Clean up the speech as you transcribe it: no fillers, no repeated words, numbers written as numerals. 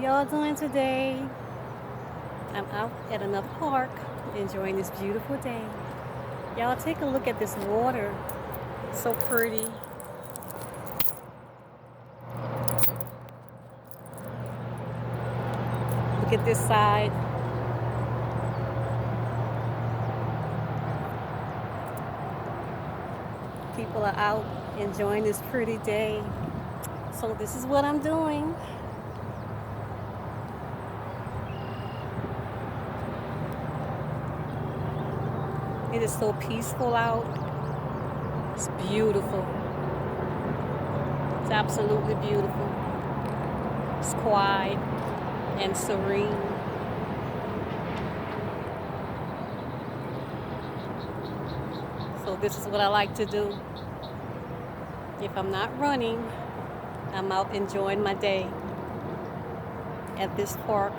y'all doing today? I'm out at another park enjoying this beautiful day. Y'all take a look at this water. So pretty. Look at this side. People are out enjoying this pretty day. So this is what I'm doing. It is so peaceful out. It's beautiful. It's absolutely beautiful. It's quiet and serene. So this is what I like to do. If I'm not running, I'm out enjoying my day at this park.